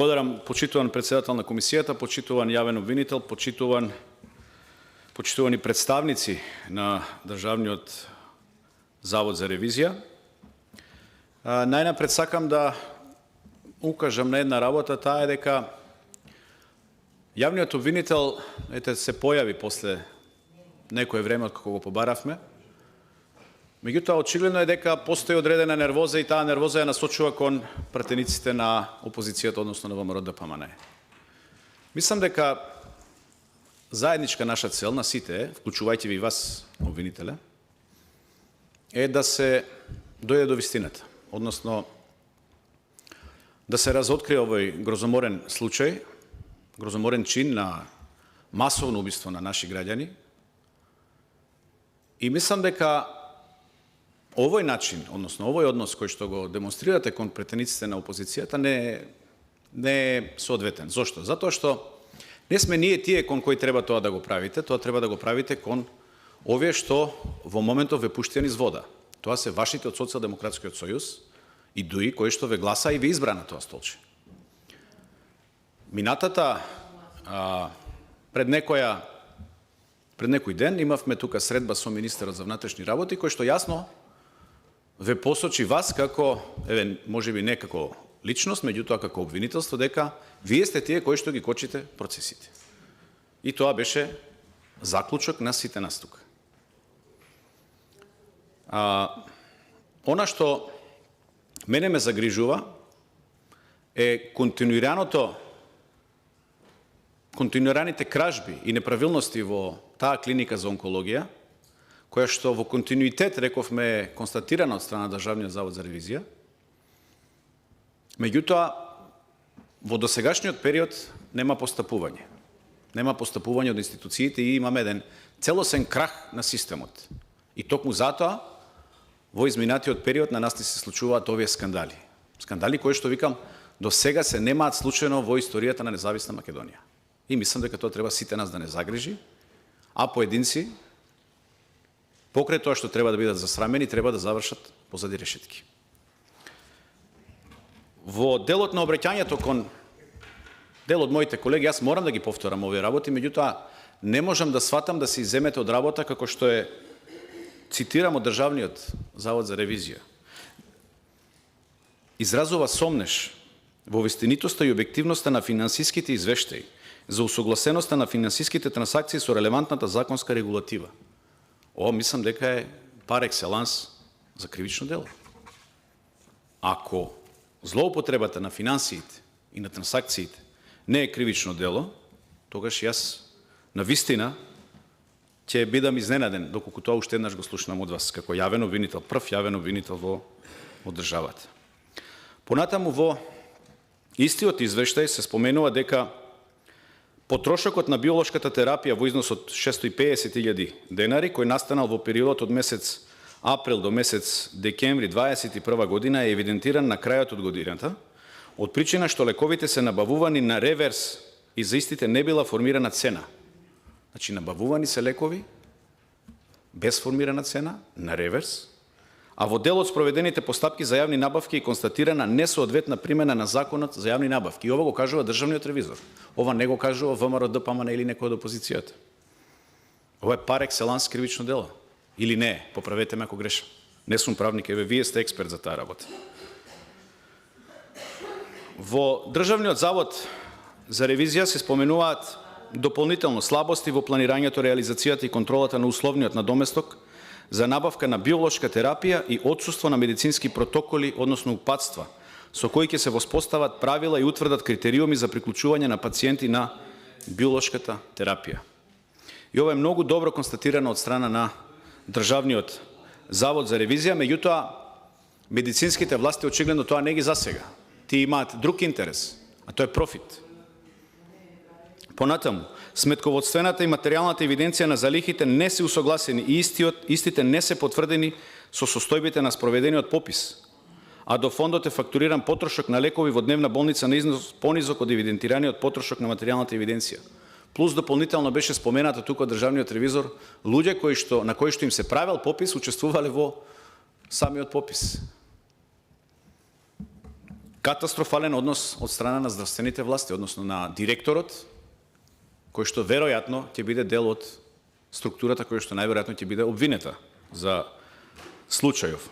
Благодарам, почитуван председател на комисијата, почитуван јавен обвинител, почитувани представници на Државниот завод за ревизија. Најнапред сакам да укажам на една работа, таа е дека јавниот обвинител се појави после некое време од кога го побаравме. Меѓутоа, очигледно е дека постои одредена нервоза и таа нервоза ја насочува кон пратениците на опозицијата, односно на ВМРО-ДПМНЕ. Мислам дека заедничка наша цел на сите, вклучувајќи ви вас, обвинителе, е да се дојде до вистината, односно да се разоткрие овој грозоморен случај, грозоморен чин на масовно убиство на наши граѓани. И мислам дека овој начин, односно овој однос кој што го демонстрирате кон претениците на опозицијата не е соодветен. Зошто? Затоа што не сме ние тие кон кои треба тоа да го правите, тоа треба да го правите кон овие што во моментов ве пуштени низ вода. Тоа се вашите од Социјалдемократскиот сојуз и ДУИ кои што ве гласа и ве избра на тоа столче. Минатата пред некој ден имавме тука средба со министерот за внатрешни работи кој што јасно ве посочи вас како, можеби не како личност, меѓутоа како обвинителство, дека вие сте тие кои што ги кочите процесите. И тоа беше заклучок на сите нас тука. Она што мене ме загрижува е континуираните кражби и неправилности во таа клиника за онкологија, која што во континуитет, рековме, е констатирана од страна на Државниот завод за ревизија. Меѓутоа, во досегашниот период нема постапување. Нема постапување од институциите и имаме еден целосен крах на системот. И токму затоа, во изминатиот период на нас ни се случуваат овие скандали. Скандали кои што, викам, до сега се немаат случајно во историјата на независна Македонија. И мислам дека тоа треба сите нас да не загрижи, а поединци, покрај тоа што треба да бидат засрамени, треба да завршат позади решетки. Во делот на обраќањето кон дел од моите колеги, јас морам да ги повторам овие работи, меѓутоа не можам да сватам да се иземете од работа како што е, цитирам од Државниот завод за ревизија. Изразува сомнеш во вистинитоста и објективноста на финансиските извештаи за усогласеноста на финансиските трансакции со релевантната законска регулатива. Ова мислам дека е пар екселанс за кривично дело. Ако злоупотребата на финансиите и на трансакциите не е кривично дело, тогаш јас на вистина ќе бидам изненаден доколку тоа уште еднаш го слушнам од вас како јавен обвинител, прв јавен обвинител во државата. Понатаму во истиот извештај се споменува дека потрошокот на биолошката терапија во износ од 650.000 денари, кој настанал во периодот од месец април до месец декември 2021 година, е евидентиран на крајот од годината, од причина што лековите се набавувани на реверс и за истите не била формирана цена. Значи, набавувани се лекови без формирана цена, на реверс, а во дел од спроведените постапки за јавни набавки е констатирана несоодветна примена на законот за јавни набавки. И ова го кажува државниот ревизор. Ова не го кажува ВМРО-ДПМНЕ или некој од опозицијата. Ова е пар екселанс кривично дело. Или не, поправете ме ако грешам. Не сум правник, вие сте експерт за таа работа. Во Државниот завод за ревизија се споменуваат дополнително слабости во планирањето, реализацијата и контролата на условниот надоместок за набавка на биолошка терапија и отсуство на медицински протоколи, односно упатства, со кои ќе се воспостават правила и утврдат критериуми за приклучување на пациенти на биолошката терапија. И ова е многу добро констатирано од страна на Државниот завод за ревизија, меѓутоа медицинските власти очигледно тоа не ги засега. Тие имаат друг интерес, а тоа е профит. Понатаму, сметководствената и материјалната евиденција на залихите не се усогласени и истите не се потврдени со состојбите на спроведениот попис, а до фондот е фактуриран потрошок на лекови во дневна болница на износ понизок од евидентираниот потрошок на материјалната евиденција. Плюс дополнително беше споменато тука од државниот ревизор, луѓе на кои што им се правел попис учествувале во самиот попис. катастрофален однос од страна на здравствените власти, односно на директорот, кој што веројатно ќе биде дел од структурата која што најверојатно ќе биде обвинета за случајов.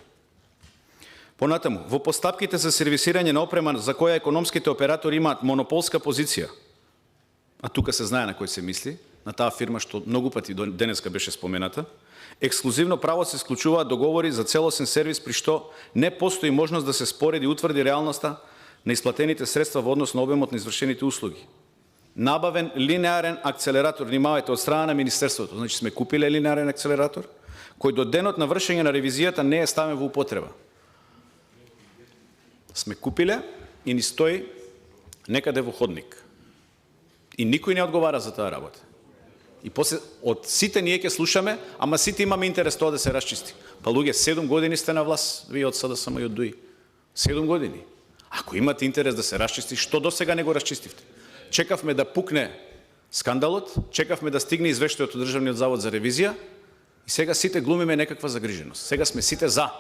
Понатаму, во постапките за сервисирање на опрема за која економските оператори имаат монополска позиција, а тука се знае на кој се мисли, на таа фирма што многу пати денеска беше спомената, ексклузивно право се склучуваат договори за целосен сервис при што не постои можност да се спореди и утврди реалноста на исплатените средства во однос на обемот на извршените услуги. Набавен линеарен акцелератор, внимавајте, од страна на Министерството, значи сме купиле линеарен акцелератор, кој до денот на вршење на ревизијата не е ставен во употреба. Сме купиле и ни стои некаде во ходник. И никој не одговара за таа работа. И после од сите ние ќе слушаме, ама сите имаме интерес тоа да се расчисти. Па луѓе, 7 години сте на власт, вие од СДСМ и од ДУИ. 7 години. Ако имате интерес да се расчисти, што досега не го расчистивте? Чекавме да пукне скандалот, чекавме да стигне извештајот од Државниот завод за ревизија и сега сите глумиме некаква загриженост. Сега сме сите за.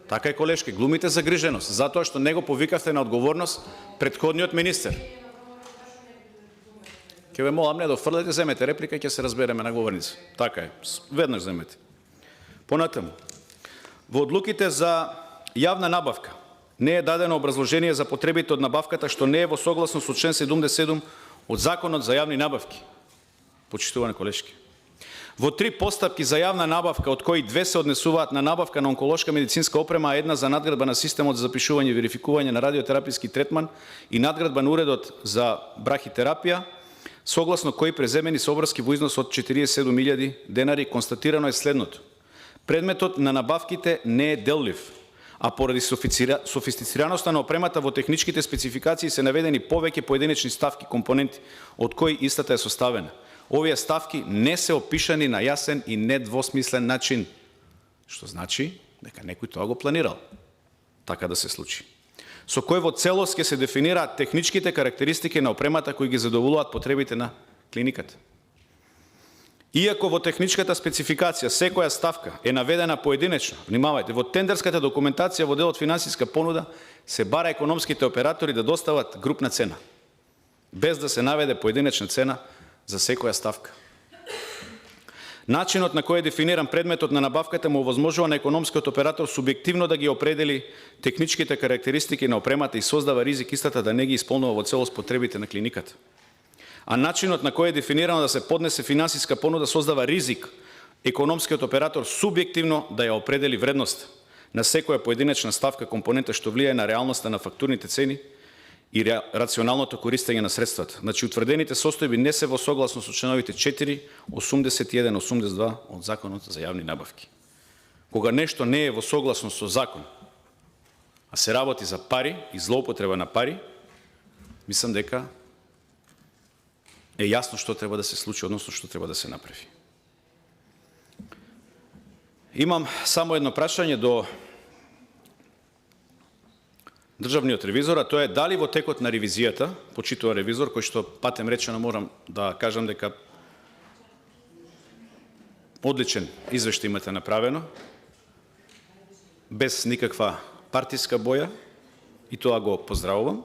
Така е, колешки, глумите загриженост, затоа што не го повикавте на одговорност претходниот министер. Ке ве молам, не да фрлете, земете реплика и ќе се разбереме на говорница. Така е, веднаш земете. Понатаму, во одлуките за јавна набавка не е дадено образложение за потребите од набавката што не е во согласност со член 77 од Законот за јавни набавки. Почитувани колешки. Во 3 постапки за јавна набавка, од кои 2 се однесуваат на набавка на онколошка медицинска опрема, а една за надградба на системот за запишување и верификување на радиотераписки третман и надградба на уредот за брахитерапија, согласно кои преземени со обврски во износ од 47.000 денари, констатирано е следното. Предметот на набавките не е деллив, а поради софистицираноста на опремата во техничките спецификации се наведени повеќе поединечни ставки, компоненти, од кои истата е составена. Овие ставки не се опишани на јасен и недвосмислен начин, што значи дека некој тоа го планирал така да се случи. Со кој во целост ќе се дефинираат техничките карактеристики на опремата кои ги задоволуваат потребите на клиниката. Иако во техничката спецификација секоја ставка е наведена поединечно, внимавајте, во тендерската документација во делот финансиска понуда се бара економските оператори да достават групна цена, без да се наведе поединечна цена за секоја ставка. Начинот на кој е дефиниран предметот на набавката му овозможува на економскиот оператор субјективно да ги определи техничките карактеристики на опремата и создава ризик истата да не ги исполнува во целост потребите на клиниката. А начинот на кој е дефинирано да се поднесе финансиска понуда создава ризик економскиот оператор субјективно да ја определи вредност на секоја поединечна ставка компонента што влијае на реалноста на фактурните цени и рационалното користење на средствата. Значи, утврдените состојби не се во согласност со членовите 4, 81, 82 од Законот за јавни набавки. Кога нешто не е во согласност со закон, а се работи за пари и злоупотреба на пари, мислам дека е јасно што треба да се случи, односно што треба да се направи. Имам само едно прашање до Државниот ревизор, а тоа е дали во текот на ревизијата, почитува ревизор, кој што патем речено морам да кажам дека одличен извештај имате направено, без никаква партиска боја, и тоа го поздравувам.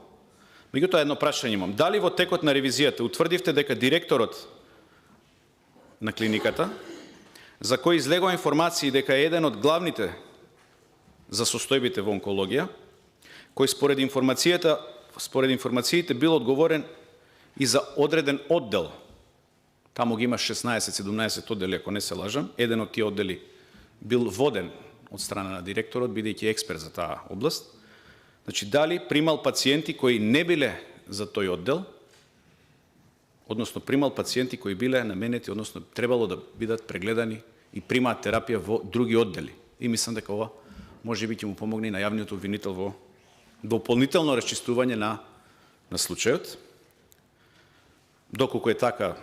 Меѓутоа едно прашање имам. Дали во текот на ревизијата утврдивте дека директорот на клиниката, за кој излегува информации дека е еден од главните за состојбите во онкологија, кој според информациите бил одговорен и за одреден оддел. Таму ги има 16-17 оддели, ако не се лажам. Еден од тие оддели бил воден од страна на директорот, бидејќи експерт за таа област. Значи, дали примал пациенти кои не биле за тој оддел, односно примал пациенти кои биле наменети, односно требало да бидат прегледани и примаат терапија во други оддели. И мислам дека ова може би ќе му помогне на јавниот обвинител во дополнително расчистување на случајот. Доколку е така,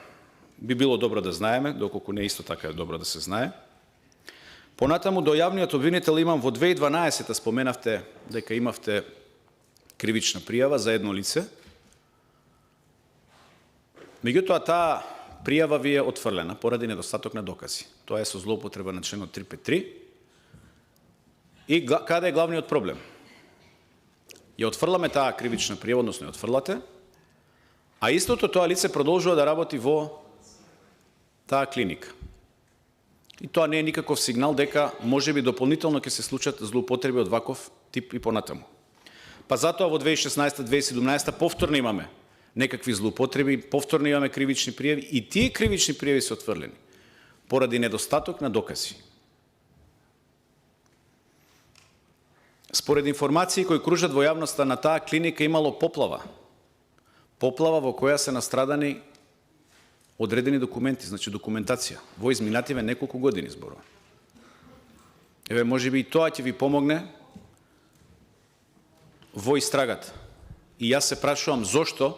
би било добро да знаеме, доколку не исто така е добро да се знае. Понатаму до јавниот обвинител имам во 2012 споменавте дека имавте кривична пријава за едно лице. Меѓутоа таа пријава ви е отфрлена поради недостаток на докази. Тоа е со злоупотреба на членот 353. И каде е главниот проблем? ја отфрламе таа кривична пријава, односно ја отфрлате, а истото тоа лице продолжува да работи во таа клиника. И тоа не е никаков сигнал дека можеби дополнително ќе се случат злоупотреби од ваков тип и понатаму. Па затоа во 2016-2017 повторно имаме некакви злоупотреби, повторно имаме кривични пријави и тие кривични пријави се отфрлени поради недостаток на докази. Според информации кои кружат во јавноста, на таа клиника имало поплава. Поплава во која се настрадани одредени документи, значи документација, во изминативе неколку години зборува. Еве, можеби и тоа ќе ви помогне во истрагата. И јас се прашувам зошто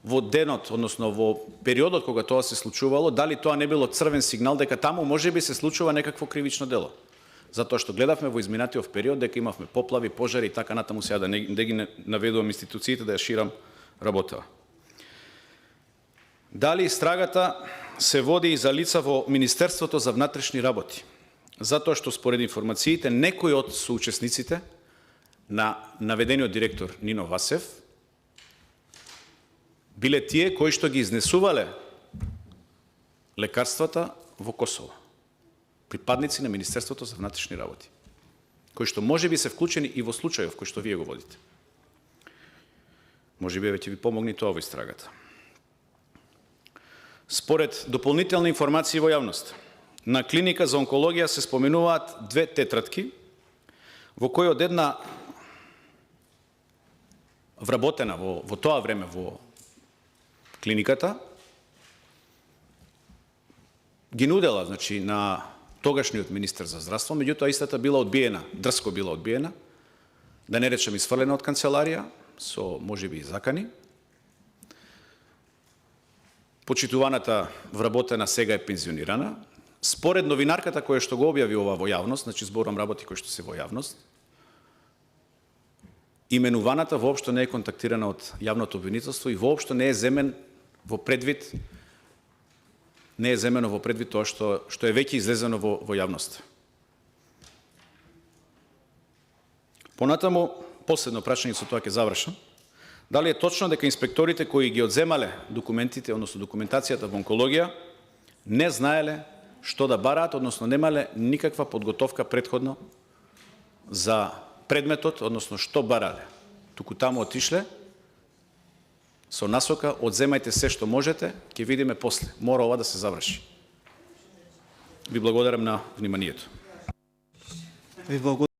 во денот, односно во периодот кога тоа се случувало, дали тоа не било црвен сигнал дека таму можеби се случува некакво кривично дело. Затоа што гледавме во изминатиот период дека имавме поплави, пожари и така натаму, сега да не ги наведувам институциите да ја ширам работава. Дали истрагата се води и за лица во Министерството за внатрешни работи? Затоа што според информациите некои од соучесниците на наведениот директор Нино Васев биле тие кои што ги изнесувале лекарствата во Косово. Припадници на Министерството за внатрешни работи, кои што можеби се вклучени и во случајов кој што вие го водите. Можеби ќе ви помогне тоа во истрагата. Според дополнителни информации во јавност, на клиника за онкологија се споменуваат 2 тетратки, во кои од една вработена во тоа време во клиниката, ги нудела, значи, на тогашниот министер за здравство, меѓутоа истата била одбиена, дрско била одбиена, да не речем изфрлена од канцеларија, со можеби и закани. Почитуваната вработена сега е пензионирана. Според новинарката која што го објави ова во јавност, значи зборам работи кои што се во јавност, именуваната воопшто не е контактирана од јавното обвинителство и воопшто не е земен во предвид, не е земено во предвид тоа што е веќе излезено во јавност. Понатаму, последно прашање, со тоа ќе завршам. Дали е точно дека инспекторите кои ги одземале документите, односно документацијата во онкологија, не знаеле што да бараат, односно немале никаква подготовка претходно за предметот, односно што барале. Туку таму отишле со насока, одземајте се што можете, ќе видиме после. Мора ова да се заврши. Ви благодарам на вниманието.